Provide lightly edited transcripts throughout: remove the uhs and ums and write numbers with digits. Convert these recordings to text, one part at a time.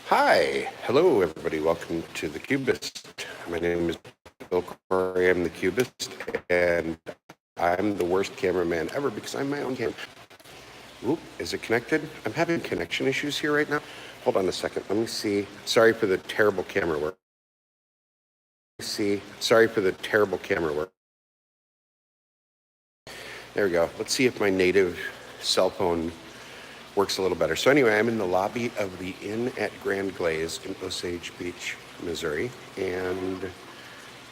Hi, hello everybody. Welcome to the Cubist. My name is Bill Corey. I'm the Cubist, and I'm the worst cameraman ever because I'm my own camera. Oop, is it connected? I'm having connection issues here right now. Hold on a second. Let me see. Sorry for the terrible camera work. Sorry for the terrible camera work. There we go. Let's see if my native cell phone works a little better. So anyway, I'm in the lobby of the Inn at Grand Glaze in Osage Beach, Missouri, and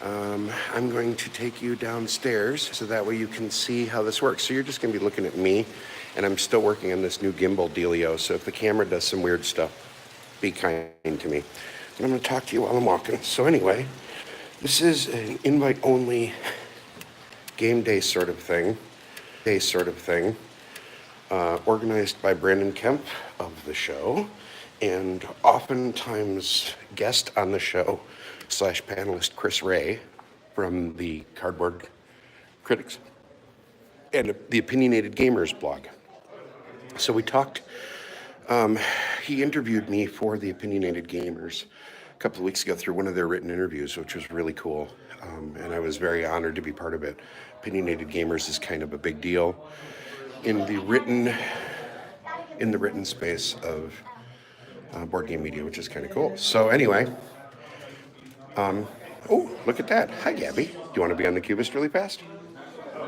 I'm going to take you downstairs so that way you can see how this works. So you're just going to be looking at me, and I'm still working on this new gimbal dealio. So if the camera does some weird stuff, be kind to me. And I'm going to talk to you while I'm walking. So anyway, this is an invite-only game day sort of thing. Organized by Brandon Kemp of the show, and oftentimes guest on the show / panelist Chris Ray from the Cardboard Critics and the Opinionated Gamers blog. So we talked, he interviewed me for the Opinionated Gamers a couple of weeks ago through one of their written interviews, which was really cool. And I was very honored to be part of it. Opinionated Gamers is kind of a big deal in the written space of board game media, which is kind of cool. So anyway, oh, look at that. Hi, Gabby. Do you want to be on the Cubist really fast?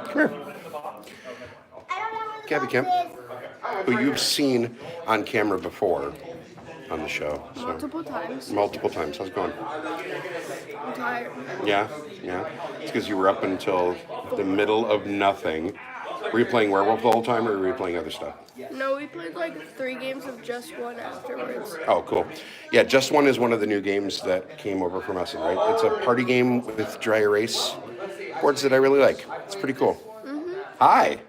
Come here. Gabby Kemp, who you've seen on camera before on the show. So. Multiple times. Multiple times. How's it going? I'm tired. Yeah. It's because you were up until the middle of nothing. Were you playing Werewolf the whole time, or were you playing other stuff? No, we played like 3 games of Just One afterwards. Oh, cool. Yeah, Just One is one of the new games that came over from us, right? It's a party game with dry erase boards that I really like. It's pretty cool. Mm-hmm. Hi.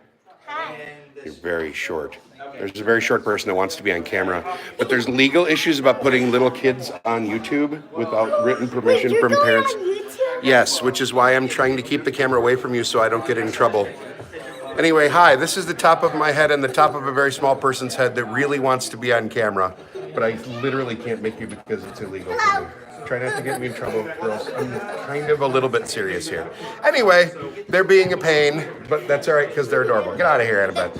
You're very short. There's a very short person that wants to be on camera, but there's legal issues about putting little kids on YouTube without written permission from parents. Yes, which is why I'm trying to keep the camera away from you so I don't get in trouble. Anyway, hi, this is the top of my head and the top of a very small person's head that really wants to be on camera, but I literally can't make you because it's illegal for me. Try not to get me in trouble, girls. I'm kind of a little bit serious here. Anyway, they're being a pain, but that's all right because they're adorable. Get out of here, Annabeth.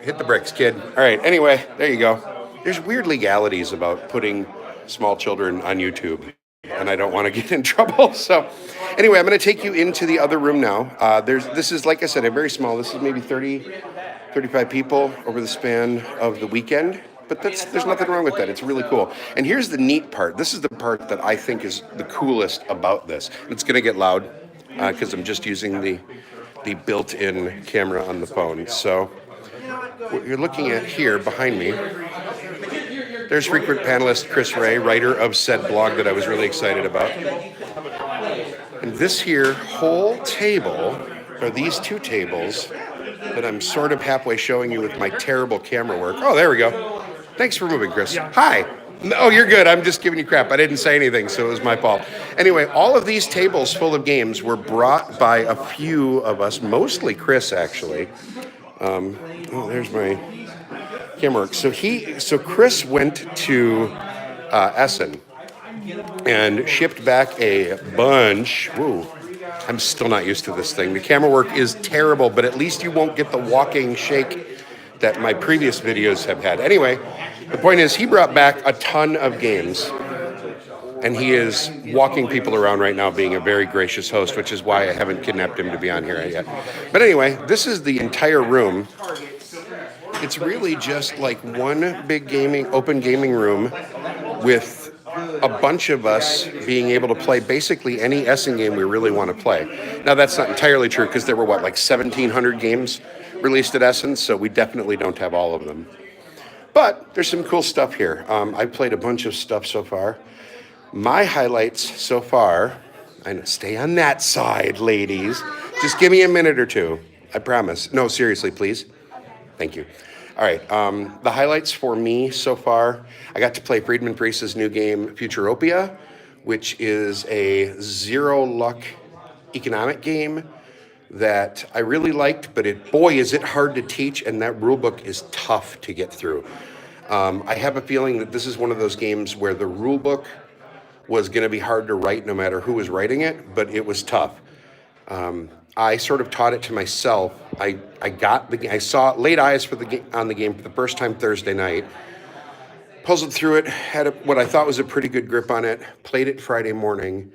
Hit the bricks, kid. All right, anyway, there you go. There's weird legalities about putting small children on YouTube, and I don't want to get in trouble, so... Anyway, I'm going to take you into the other room now. This is, like I said, a very small. This is maybe 30, 35 people over the span of the weekend. But there's nothing wrong with that. It's really cool. And here's the neat part. This is the part that I think is the coolest about this. It's going to get loud because I'm just using the built-in camera on the phone. So what you're looking at here behind me, there's frequent panelist Chris Ray, writer of said blog that I was really excited about. And this here whole table, or these 2 tables, that I'm sort of halfway showing you with my terrible camera work. Oh, there we go. Thanks for moving, Chris. Hi. Oh, you're good. I'm just giving you crap. I didn't say anything, so it was my fault. Anyway, all of these tables full of games were brought by a few of us, mostly Chris, actually. Oh, there's my camera work. So Chris went to Essen and shipped back a bunch. Woo. I'm still not used to this thing. The camera work is terrible, but at least you won't get the walking shake that my previous videos have had. Anyway, the point is he brought back a ton of games, and he is walking people around right now being a very gracious host, which is why I haven't kidnapped him to be on here yet. But anyway, this is the entire room. It's really just like one big open gaming room with a bunch of us being able to play basically any Essen game we really want to play. Now, that's not entirely true because there were, like 1,700 games released at Essen, so we definitely don't have all of them. But there's some cool stuff here. I've played a bunch of stuff so far. My highlights so far, I know, stay on that side, ladies. Just give me a minute or two. I promise. No, seriously, please. Thank you. All right, the highlights for me so far, I got to play Friedman Priest's new game, Futuropia, which is a zero-luck economic game that I really liked, but boy, is it hard to teach, and that rule book is tough to get through. I have a feeling that this is one of those games where the rule book was going to be hard to write no matter who was writing it, but it was tough. I sort of taught it to myself. I saw laid eyes on the game for the first time Thursday night. Puzzled through it, had what I thought was a pretty good grip on it. Played it Friday morning,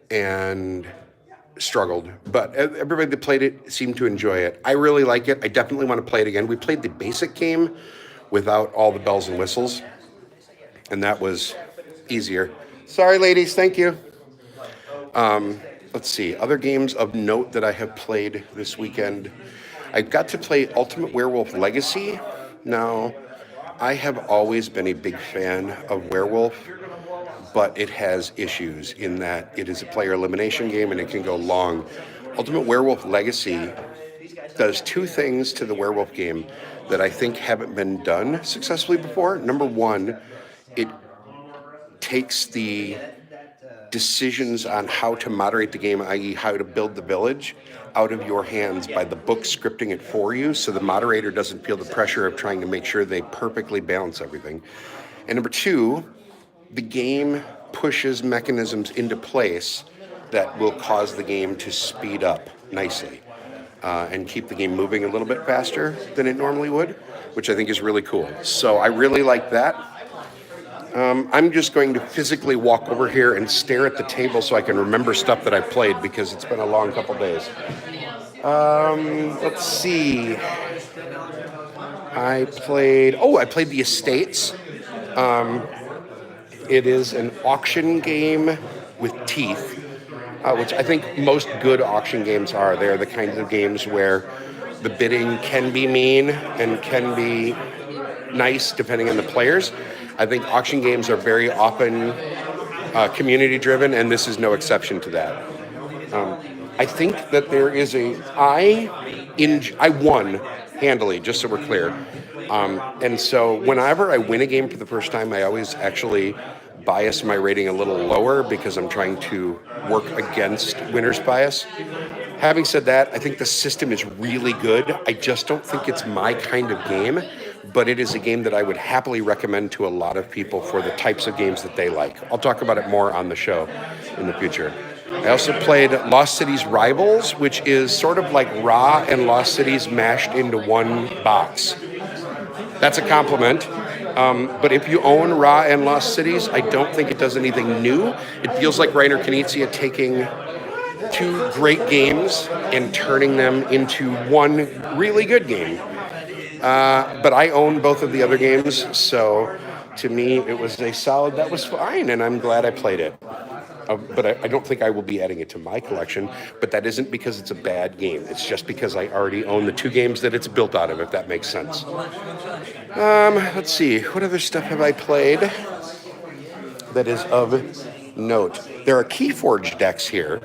and struggled. But everybody that played it seemed to enjoy it. I really like it. I definitely want to play it again. We played the basic game without all the bells and whistles, and that was easier. Sorry, ladies. Thank you. Let's see. Other games of note that I have played this weekend. I got to play Ultimate Werewolf Legacy. Now, I have always been a big fan of Werewolf, but it has issues in that it is a player elimination game and it can go long. Ultimate Werewolf Legacy does two things to the werewolf game that I think haven't been done successfully before. Number one, it takes the decisions on how to moderate the game, i.e., how to build the village, out of your hands by the book scripting it for you, so the moderator doesn't feel the pressure of trying to make sure they perfectly balance everything. And number two, the game pushes mechanisms into place that will cause the game to speed up nicely and keep the game moving a little bit faster than it normally would, which I think is really cool. So I really like that. I'm just going to physically walk over here and stare at the table so I can remember stuff that I've played because it's been a long couple days. Let's see. I played The Estates. It is an auction game with teeth, which I think most good auction games are. They're the kinds of games where the bidding can be mean and can be nice depending on the players. I think auction games are very often community driven, and this is no exception to that. I think that there is I won handily, just so we're clear. And so whenever I win a game for the first time, I always actually bias my rating a little lower because I'm trying to work against winner's bias. Having said that, I think the system is really good. I just don't think it's my kind of game, but it is a game that I would happily recommend to a lot of people for the types of games that they like. I'll talk about it more on the show in the future. I also played Lost Cities Rivals, which is sort of like Ra and Lost Cities mashed into one box. That's a compliment. But if you own Ra and Lost Cities, I don't think it does anything new. It feels like Reiner Knizia taking two great games and turning them into one really good game. But I own both of the other games, so to me it was a solid, that was fine, and I'm glad I played it. But I don't think I will be adding it to my collection, but that isn't because it's a bad game. It's just because I already own the two games that it's built out of, if that makes sense. Let's see, what other stuff have I played that is of note? There are Keyforge decks here.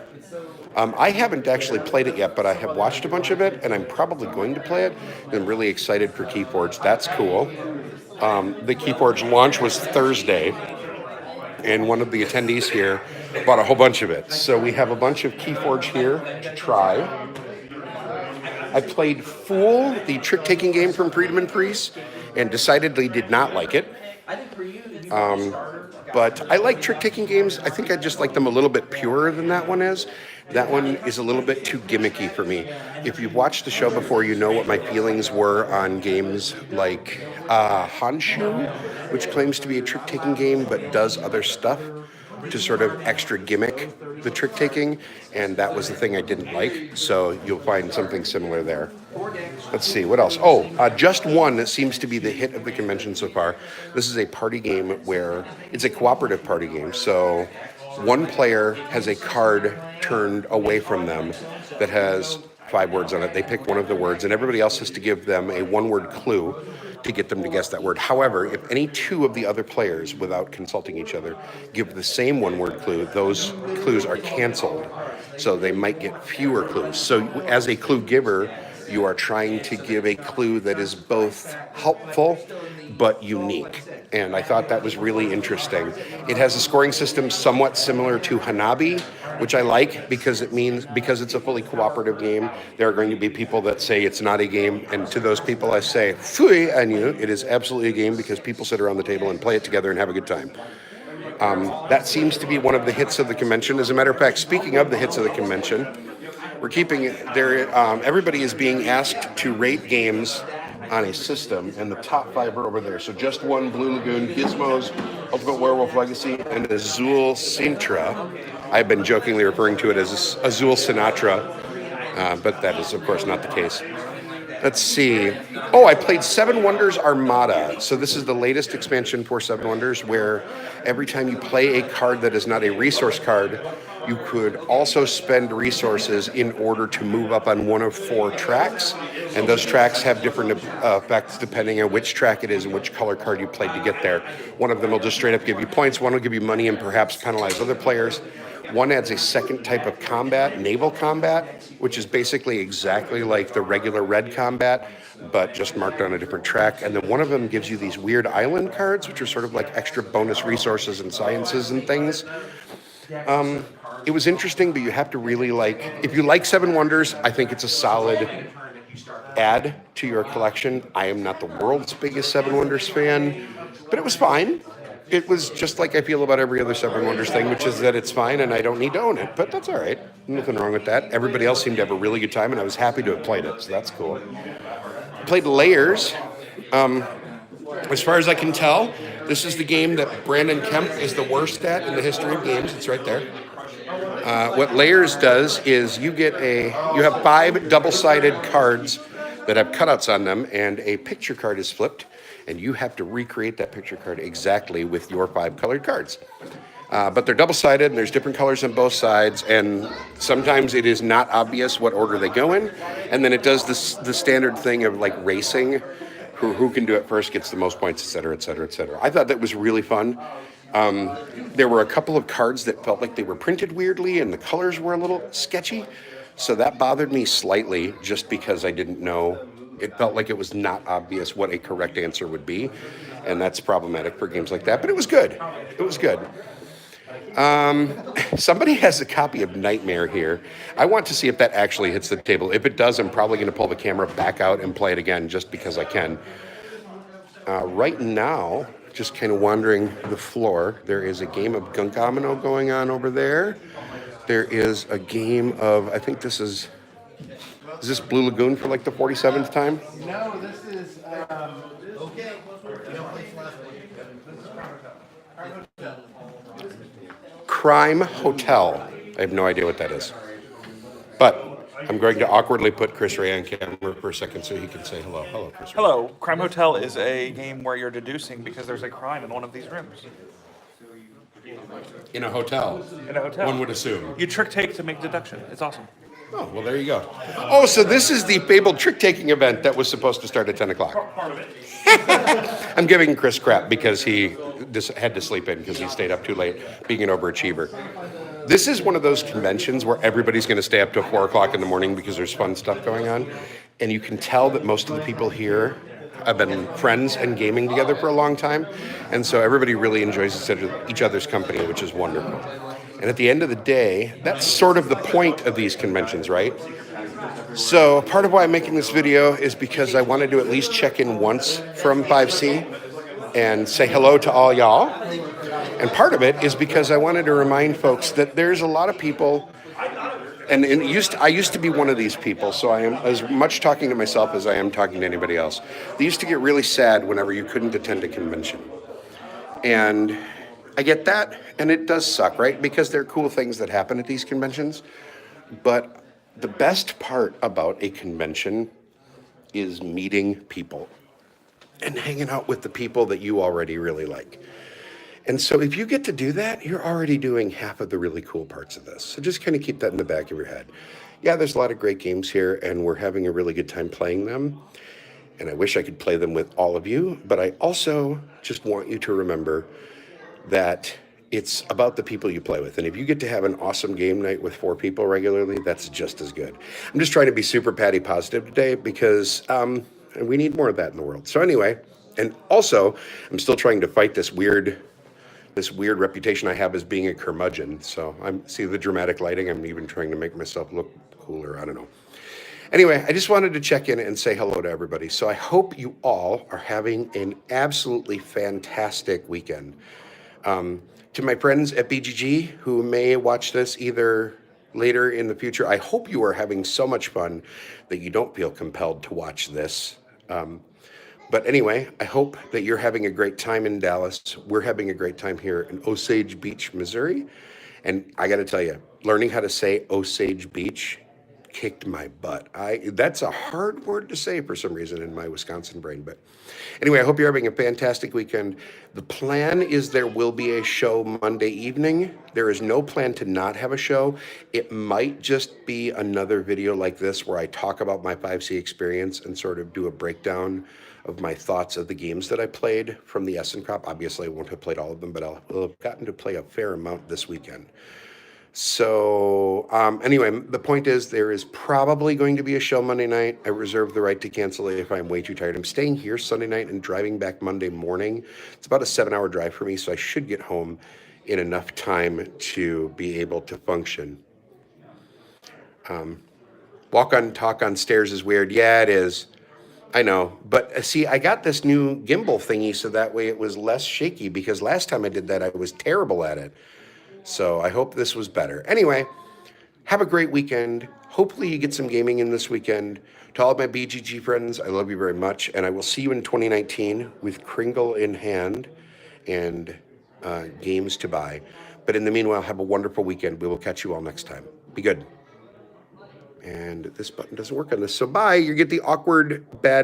I haven't actually played it yet, but I have watched a bunch of it, and I'm probably going to play it. I'm really excited for Keyforge. That's cool. The Keyforge launch was Thursday, and one of the attendees here bought a whole bunch of it. So we have a bunch of Keyforge here to try. I played Fool, the trick-taking game from Freedom and Priest, and decidedly did not like it. But I like trick-taking games. I think I just like them a little bit purer than that one is. That one is a little bit too gimmicky for me. If you've watched the show before, you know what my feelings were on games like Honshu, which claims to be a trick-taking game but does other stuff to sort of extra gimmick the trick-taking, and that was the thing I didn't like, so you'll find something similar there. Let's see, what else? Just One seems to be the hit of the convention so far. This is a party game where it's a cooperative party game, so one player has a card turned away from them that has 5 words on it. They pick one of the words, and everybody else has to give them a one-word clue to get them to guess that word. However, if any two of the other players, without consulting each other, give the same one-word clue, those clues are canceled. So they might get fewer clues. So as a clue giver, you are trying to give a clue that is both helpful but unique. and I thought that was really interesting. It has a scoring system somewhat similar to Hanabi, which I like because it's a fully cooperative game. There are going to be people that say it's not a game, and to those people I say, "Fui on you! It is absolutely a game because people sit around the table and play it together and have a good time." That seems to be one of the hits of the convention. As a matter of fact, speaking of the hits of the convention, we're keeping it there. Everybody is being asked to rate games on a system, and the top 5 are over there. So Just One, Blue Lagoon, Gizmos, Ultimate Werewolf Legacy, and Azul Sintra. I've been jokingly referring to it as Azul Sinatra, but that is, of course, not the case. Let's see. Oh, I played Seven Wonders Armada. So this is the latest expansion for Seven Wonders, where every time you play a card that is not a resource card, you could also spend resources in order to move up on one of 4 tracks. And those tracks have different effects depending on which track it is and which color card you played to get there. One of them will just straight up give you points. One will give you money and perhaps penalize other players. One adds a second type of combat, naval combat, which is basically exactly like the regular red combat, but just marked on a different track. And then one of them gives you these weird island cards, which are sort of like extra bonus resources and sciences and things. It was interesting, but you have to really if you like Seven Wonders, I think it's a solid add to your collection. I am not the world's biggest Seven Wonders fan, but it was fine. It was just like I feel about every other Seven Wonders thing, which is that it's fine and I don't need to own it, but that's all right. Nothing wrong with that. Everybody else seemed to have a really good time, and I was happy to have played it, so that's cool. Played Layers. As far as I can tell, this is the game that Brandon Kemp is the worst at in the history of games. It's right there. What Layers does is you have 5 double-sided cards that have cutouts on them, and a picture card is flipped, and you have to recreate that picture card exactly with your 5 colored cards. But they're double-sided, and there's different colors on both sides, and sometimes it is not obvious what order they go in, and then it does the standard thing of like racing, who can do it first gets the most points, et cetera, et cetera, et cetera. I thought that was really fun. There were a couple of cards that felt like they were printed weirdly, and the colors were a little sketchy, so that bothered me slightly just because I didn't know. It felt like it was not obvious what a correct answer would be, and that's problematic for games like that, but it was good. It was good. Somebody has a copy of Nightmare here. I want to see if that actually hits the table. If it does, I'm probably going to pull the camera back out and play it again just because I can. Right now, just kind of wandering the floor, there is a game of Gunkamino going on over there. There is a game of, I think this is this Blue Lagoon for like the 47th time? No, this is, okay. Crime Hotel. I have no idea what that is. But I'm going to awkwardly put Chris Ray on camera for a second so he can say hello. Hello, Chris Ray. Hello. Crime Hotel is a game where you're deducing because there's a crime in one of these rooms. In a hotel. In a hotel. One would assume. You trick take to make deduction. It's awesome. Oh, well, there you go. Oh, so this is the fabled trick-taking event that was supposed to start at 10 o'clock. Part of it. I'm giving Chris crap because he had to sleep in because he stayed up too late, being an overachiever. This is one of those conventions where everybody's going to stay up till 4 o'clock in the morning because there's fun stuff going on. And you can tell that most of the people here have been friends and gaming together for a long time. And so everybody really enjoys each other's company, which is wonderful. And at the end of the day, that's sort of the point of these conventions, right? So part of why I'm making this video is because I wanted to at least check in once from 5C and say hello to all y'all. And part of it is because I wanted to remind folks that there's a lot of people, and I used to be one of these people, so I am as much talking to myself as I am talking to anybody else. They used to get really sad whenever you couldn't attend a convention. And I get that, and it does suck, right? Because there are cool things that happen at these conventions. But the best part about a convention is meeting people and hanging out with the people that you already really like. And so if you get to do that, you're already doing half of the really cool parts of this. So just kind of keep that in the back of your head. Yeah, there's a lot of great games here, and we're having a really good time playing them. And I wish I could play them with all of you, but I also just want you to remember that it's about the people you play with. And if you get to have an awesome game night with 4 people regularly, that's just as good. I'm just trying to be super patty positive today because we need more of that in the world. So anyway, And also, I'm still trying to fight this weird reputation I have as being a curmudgeon. So see the dramatic lighting. I'm even trying to make myself look cooler. I don't know. Anyway, I just wanted to check in and say hello to everybody. So I hope you all are having an absolutely fantastic weekend. To my friends at BGG who may watch this either later in the future, I hope you are having so much fun that you don't feel compelled to watch this. But anyway, I hope that you're having a great time in Dallas. We're having a great time here in Osage Beach, Missouri. And I got to tell you, learning how to say Osage Beach kicked my butt. That's a hard word to say for some reason in my Wisconsin brain. But anyway, I hope you're having a fantastic weekend. The plan is there will be a show Monday evening. There is no plan to not have a show. It might just be another video like this where I talk about my 5C experience and sort of do a breakdown of my thoughts of the games that I played from the Essen Crop. Obviously, I won't have played all of them, but I'll have gotten to play a fair amount this weekend. So anyway, the point is there is probably going to be a show Monday night. I reserve the right to cancel it if I'm way too tired. I'm staying here Sunday night and driving back Monday morning. It's about a 7-hour drive for me, so I should get home in enough time to be able to function. Walk on, talk on stairs is weird. Yeah, it is. I know, but see, I got this new gimbal thingy so that way it was less shaky because last time I did that, I was terrible at it. So I hope this was better. Anyway, have a great weekend. Hopefully you get some gaming in this weekend. To all of my BGG friends, I love you very much, and I will see you in 2019 with Kringle in hand and games to buy. But in the meanwhile, have a wonderful weekend. We will catch you all next time. Be good. And this button doesn't work on this, so bye. You get the awkward, bad